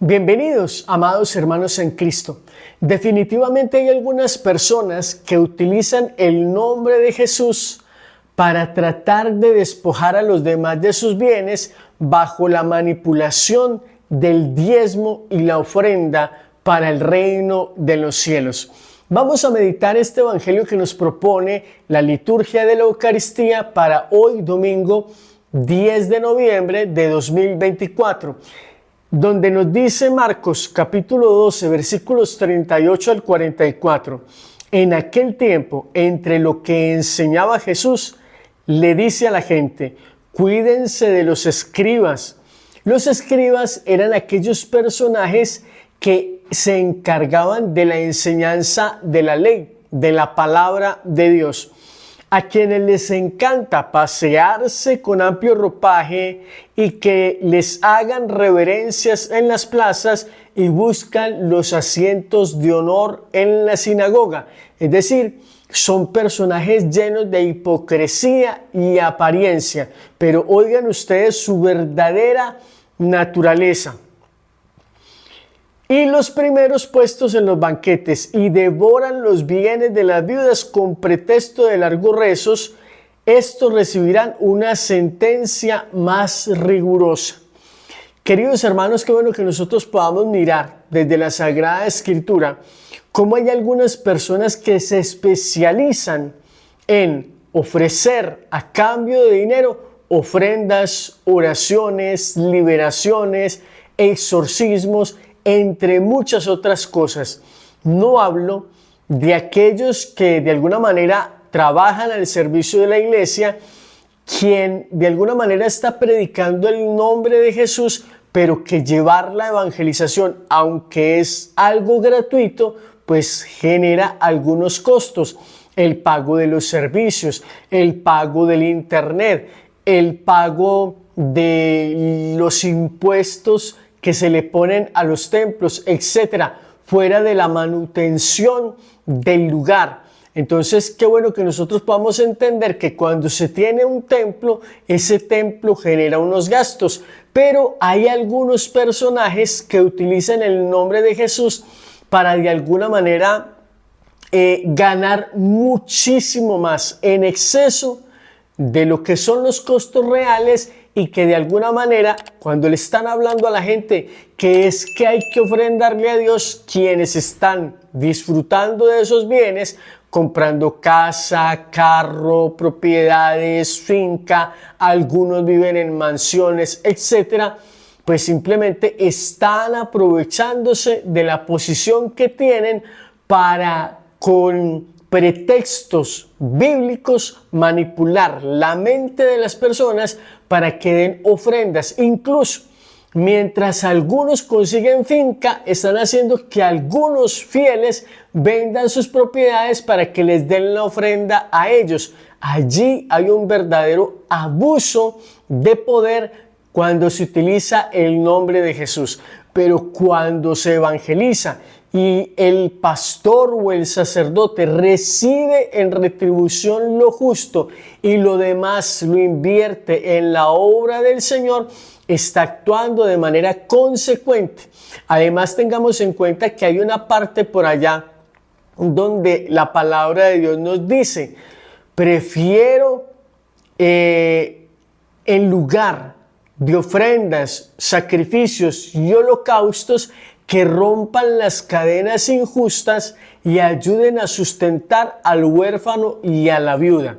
Bienvenidos, amados hermanos en Cristo. Definitivamente hay algunas personas que utilizan el nombre de Jesús para tratar de despojar a los demás de sus bienes bajo la manipulación del diezmo y la ofrenda para el reino de los cielos. Vamos a meditar este evangelio que nos propone la liturgia de la Eucaristía para hoy, domingo 10 de noviembre de 2024. Donde nos dice Marcos capítulo 12 versículos 38 al 44. En aquel tiempo, entre lo que enseñaba Jesús, le dice a la gente: cuídense de los escribas. Los escribas eran aquellos personajes que se encargaban de la enseñanza de la ley, de la palabra de Dios, a quienes les encanta pasearse con amplio ropaje y que les hagan reverencias en las plazas y buscan los asientos de honor en la sinagoga. Es decir, son personajes llenos de hipocresía y apariencia, pero oigan ustedes su verdadera naturaleza. Y los primeros puestos en los banquetes y devoran los bienes de las viudas con pretexto de largos rezos, estos recibirán una sentencia más rigurosa. Queridos hermanos, qué bueno que nosotros podamos mirar desde la Sagrada Escritura cómo hay algunas personas que se especializan en ofrecer a cambio de dinero ofrendas, oraciones, liberaciones, exorcismos, entre muchas otras cosas. No hablo de aquellos que de alguna manera trabajan al servicio de la iglesia, quien de alguna manera está predicando el nombre de Jesús, pero que llevar la evangelización, aunque es algo gratuito, pues genera algunos costos. El pago de los servicios, el pago del internet, el pago de los impuestos que se le ponen a los templos, etcétera, fuera de la manutención del lugar. Entonces, qué bueno que nosotros podamos entender que cuando se tiene un templo, ese templo genera unos gastos, pero hay algunos personajes que utilizan el nombre de Jesús para de alguna manera ganar muchísimo más en exceso de lo que son los costos reales, y que de alguna manera, cuando le están hablando a la gente que es que hay que ofrendarle a Dios, quienes están disfrutando de esos bienes, comprando casa, carro, propiedades, finca, algunos viven en mansiones, etcétera, pues simplemente están aprovechándose de la posición que tienen para, con pretextos bíblicos, manipular la mente de las personas para que den ofrendas. Incluso mientras algunos consiguen finca, están haciendo que algunos fieles vendan sus propiedades para que les den la ofrenda a ellos. Allí hay un verdadero abuso de poder cuando se utiliza el nombre de Jesús. Pero cuando se evangeliza y el pastor o el sacerdote recibe en retribución lo justo y lo demás lo invierte en la obra del Señor, está actuando de manera consecuente. Además, tengamos en cuenta que hay una parte por allá donde la palabra de Dios nos dice: prefiero en lugar de ofrendas, sacrificios y holocaustos que rompan las cadenas injustas y ayuden a sustentar al huérfano y a la viuda.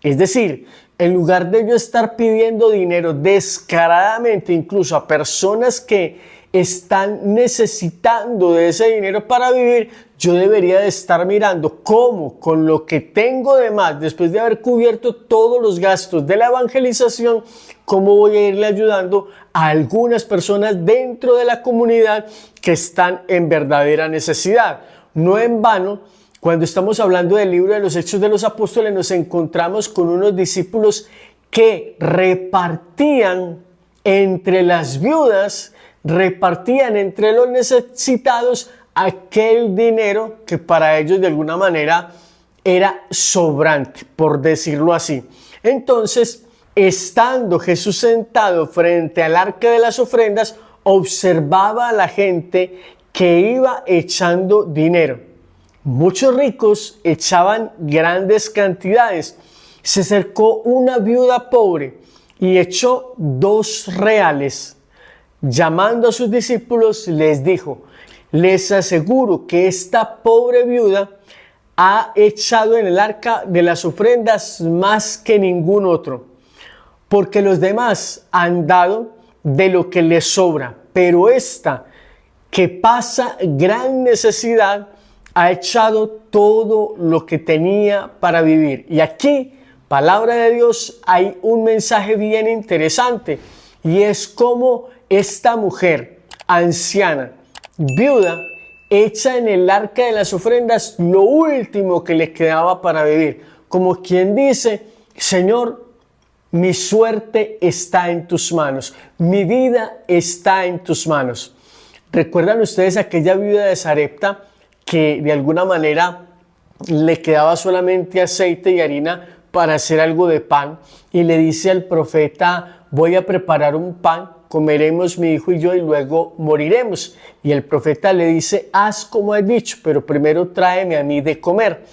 Es decir, en lugar de yo estar pidiendo dinero descaradamente, incluso a personas que están necesitando de ese dinero para vivir, yo debería de estar mirando cómo, con lo que tengo de más, después de haber cubierto todos los gastos de la evangelización, cómo voy a irle ayudando a algunas personas dentro de la comunidad que están en verdadera necesidad. No en vano, cuando estamos hablando del libro de los Hechos de los Apóstoles, nos encontramos con unos discípulos que repartían entre las viudas, repartían entre los necesitados aquel dinero que para ellos de alguna manera era sobrante, por decirlo así. Entonces, estando Jesús sentado frente al arca de las ofrendas, observaba a la gente que iba echando dinero. Muchos ricos echaban grandes cantidades. Se acercó una viuda pobre y echó 2 reales. Llamando a sus discípulos, les dijo: les aseguro que esta pobre viuda ha echado en el arca de las ofrendas más que ningún otro, porque los demás han dado de lo que les sobra, pero esta, que pasa gran necesidad, ha echado todo lo que tenía para vivir. Y aquí, palabra de Dios, hay un mensaje bien interesante, y es como esta mujer anciana, viuda, echa en el arca de las ofrendas lo último que le quedaba para vivir, como quien dice: Señor, mi suerte está en tus manos, mi vida está en tus manos. ¿Recuerdan ustedes aquella viuda de Sarepta que de alguna manera le quedaba solamente aceite y harina para hacer algo de pan, y le dice al profeta: voy a preparar un pan, comeremos mi hijo y yo y luego moriremos? Y el profeta le dice: haz como has dicho, pero primero tráeme a mí de comer.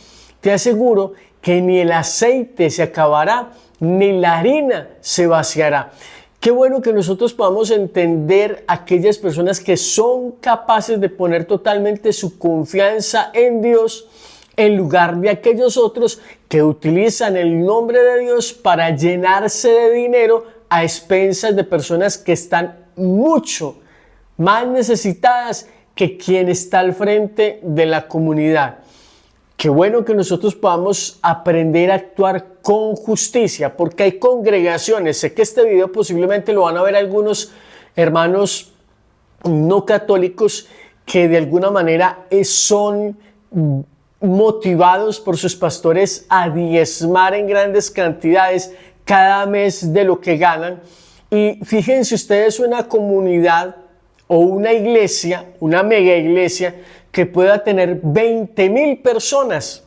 Te aseguro que ni el aceite se acabará, ni la harina se vaciará. Qué bueno que nosotros podamos entender aquellas personas que son capaces de poner totalmente su confianza en Dios, en lugar de aquellos otros que utilizan el nombre de Dios para llenarse de dinero a expensas de personas que están mucho más necesitadas que quien está al frente de la comunidad. Qué bueno que nosotros podamos aprender a actuar con justicia, porque hay congregaciones, sé que este video posiblemente lo van a ver algunos hermanos no católicos que de alguna manera son motivados por sus pastores a diezmar en grandes cantidades cada mes de lo que ganan. Y fíjense ustedes, una comunidad o una iglesia, una mega iglesia, que pueda tener 20,000 personas,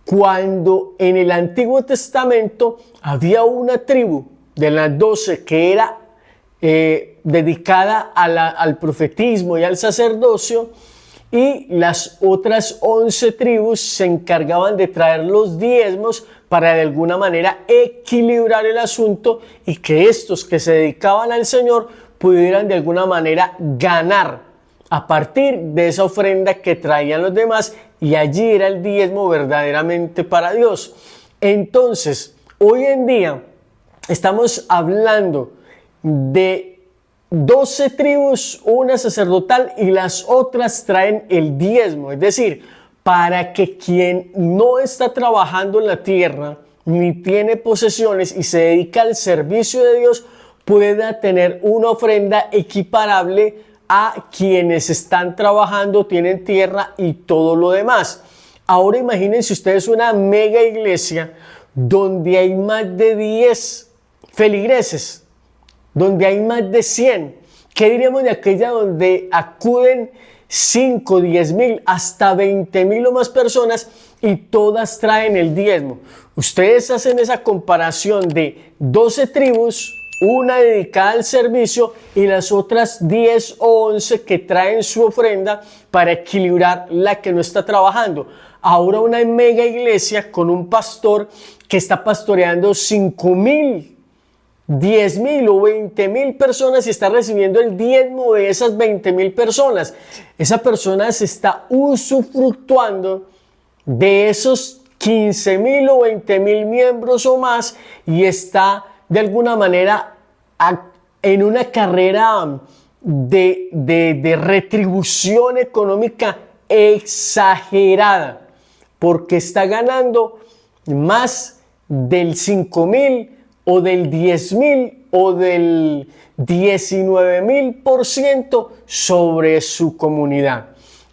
cuando en el Antiguo Testamento había una tribu de las 12 que era dedicada al profetismo y al sacerdocio, y las otras 11 tribus se encargaban de traer los diezmos para de alguna manera equilibrar el asunto, y que estos que se dedicaban al Señor pudieran de alguna manera ganar a partir de esa ofrenda que traían los demás, y allí era el diezmo verdaderamente para Dios. Entonces, hoy en día estamos hablando de 12 tribus, una sacerdotal, y las otras traen el diezmo. Es decir, para que quien no está trabajando en la tierra, ni tiene posesiones y se dedica al servicio de Dios, pueda tener una ofrenda equiparable a quienes están trabajando, tienen tierra y todo lo demás. Ahora imagínense ustedes una mega iglesia donde hay más de 10 feligreses, donde hay más de 100. ¿Qué diríamos de aquella donde acuden 5, 10,000, hasta 20,000 o más personas, y todas traen el diezmo? Ustedes hacen esa comparación de 12 tribus, una dedicada al servicio, y las otras 10 o 11 que traen su ofrenda para equilibrar la que no está trabajando. Ahora una mega iglesia con un pastor que está pastoreando 5,000, 10,000 o 20,000 personas y está recibiendo el diezmo de esas 20,000 personas. Esa persona se está usufructuando de esos 15,000 o 20,000 miembros o más, y está de alguna manera en una carrera de retribución económica exagerada, porque está ganando más del 5,000 o del 10,000 o del 19,000% sobre su comunidad.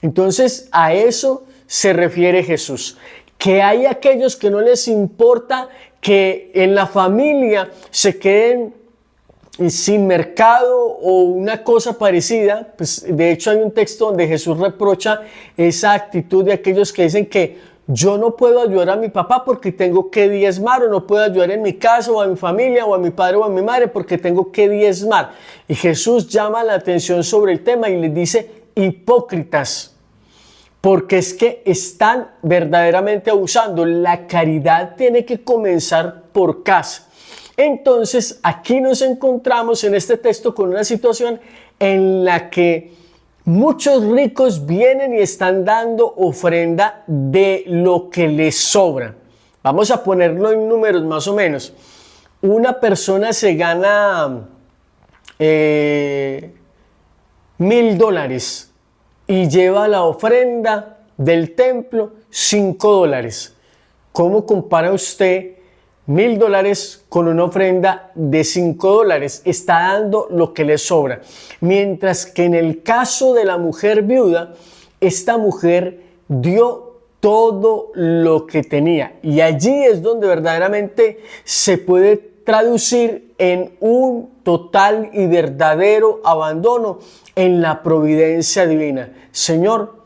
Entonces, a eso se refiere Jesús, que hay aquellos que no les importa que en la familia se queden sin mercado o una cosa parecida. Pues de hecho hay un texto donde Jesús reprocha esa actitud de aquellos que dicen que yo no puedo ayudar a mi papá porque tengo que diezmar, o no puedo ayudar en mi casa o a mi familia o a mi padre o a mi madre porque tengo que diezmar. Y Jesús llama la atención sobre el tema y les dice hipócritas, porque es que están verdaderamente abusando. La caridad tiene que comenzar por casa. Entonces aquí nos encontramos en este texto con una situación en la que muchos ricos vienen y están dando ofrenda de lo que les sobra. Vamos a ponerlo en números más o menos. Una persona se gana $1,000 y lleva la ofrenda del templo $5. ¿Cómo compara usted $1,000 con una ofrenda de $5? Está dando lo que le sobra. Mientras que en el caso de la mujer viuda, esta mujer dio todo lo que tenía. Y allí es donde verdaderamente se puede traducir en un total y verdadero abandono en la providencia divina. Señor,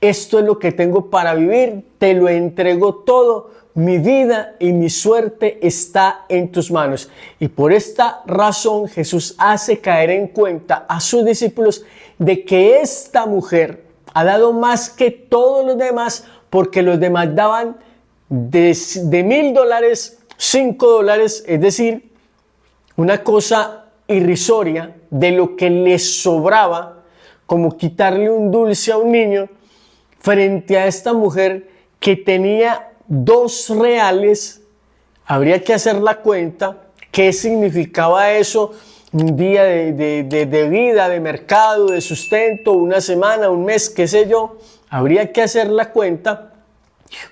esto es lo que tengo para vivir, te lo entrego todo. Mi vida y mi suerte está en tus manos. Y por esta razón Jesús hace caer en cuenta a sus discípulos de que esta mujer ha dado más que todos los demás, porque los demás daban de $1,000, $5, es decir, una cosa irrisoria de lo que les sobraba, como quitarle un dulce a un niño, frente a esta mujer que tenía $2. Habría que hacer la cuenta. ¿Qué significaba eso? Un día de vida, de mercado, de sustento, una semana, un mes, qué sé yo. Habría que hacer la cuenta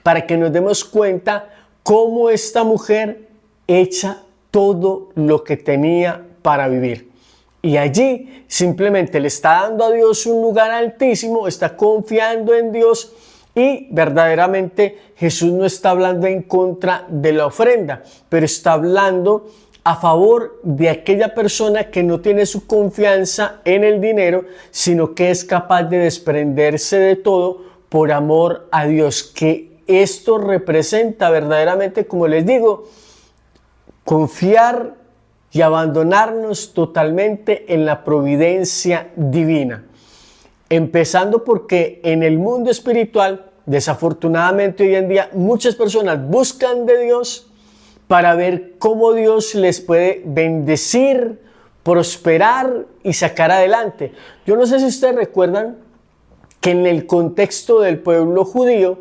para que nos demos cuenta cómo esta mujer echa todo lo que tenía para vivir. Y allí simplemente le está dando a Dios un lugar altísimo, está confiando en Dios. Y verdaderamente Jesús no está hablando en contra de la ofrenda, pero está hablando a favor de aquella persona que no tiene su confianza en el dinero, sino que es capaz de desprenderse de todo por amor a Dios. Que esto representa verdaderamente, como les digo, confiar y abandonarnos totalmente en la providencia divina. Empezando porque en el mundo espiritual, desafortunadamente hoy en día, muchas personas buscan de Dios para ver cómo Dios les puede bendecir, prosperar y sacar adelante. Yo no sé si ustedes recuerdan que en el contexto del pueblo judío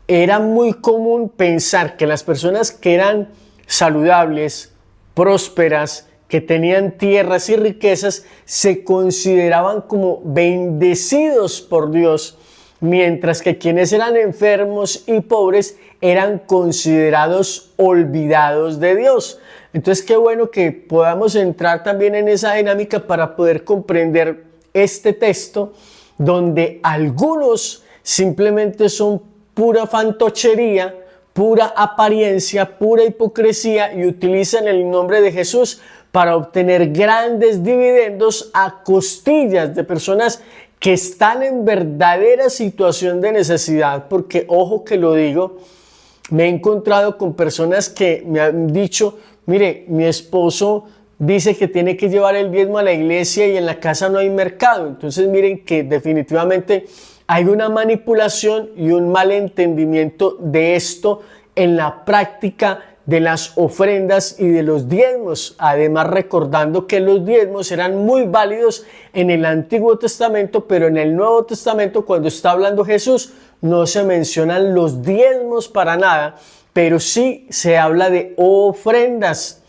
era muy común pensar que las personas que eran saludables, prósperas, que tenían tierras y riquezas, se consideraban como bendecidos por Dios, mientras que quienes eran enfermos y pobres eran considerados olvidados de Dios. Entonces, qué bueno que podamos entrar también en esa dinámica para poder comprender este texto, donde algunos simplemente son pura fantochería, pura apariencia, pura hipocresía, y utilizan el nombre de Jesús para obtener grandes dividendos a costillas de personas que están en verdadera situación de necesidad. Porque, ojo que lo digo, me he encontrado con personas que me han dicho: mire, mi esposo dice que tiene que llevar el diezmo a la iglesia y en la casa no hay mercado. Entonces miren que definitivamente hay una manipulación y un mal entendimiento de esto en la práctica de las ofrendas y de los diezmos. Además, recordando que los diezmos eran muy válidos en el Antiguo Testamento, pero en el Nuevo Testamento, cuando está hablando Jesús, no se mencionan los diezmos para nada, pero sí se habla de ofrendas.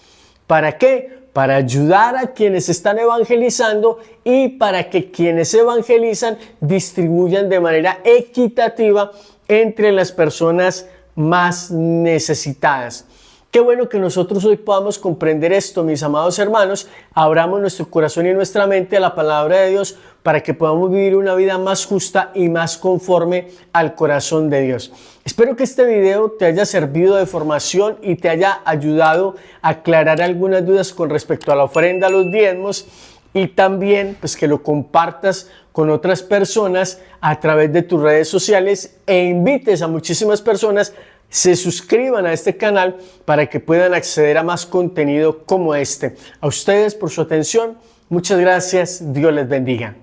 ¿Para qué? Para ayudar a quienes están evangelizando y para que quienes evangelizan distribuyan de manera equitativa entre las personas más necesitadas. Qué bueno que nosotros hoy podamos comprender esto, mis amados hermanos. Abramos nuestro corazón y nuestra mente a la palabra de Dios para que podamos vivir una vida más justa y más conforme al corazón de Dios. Espero que este video te haya servido de formación y te haya ayudado a aclarar algunas dudas con respecto a la ofrenda, a los diezmos, y también pues que lo compartas con otras personas a través de tus redes sociales e invites a muchísimas personas se suscriban a este canal para que puedan acceder a más contenido como este. A ustedes por su atención, muchas gracias, Dios les bendiga.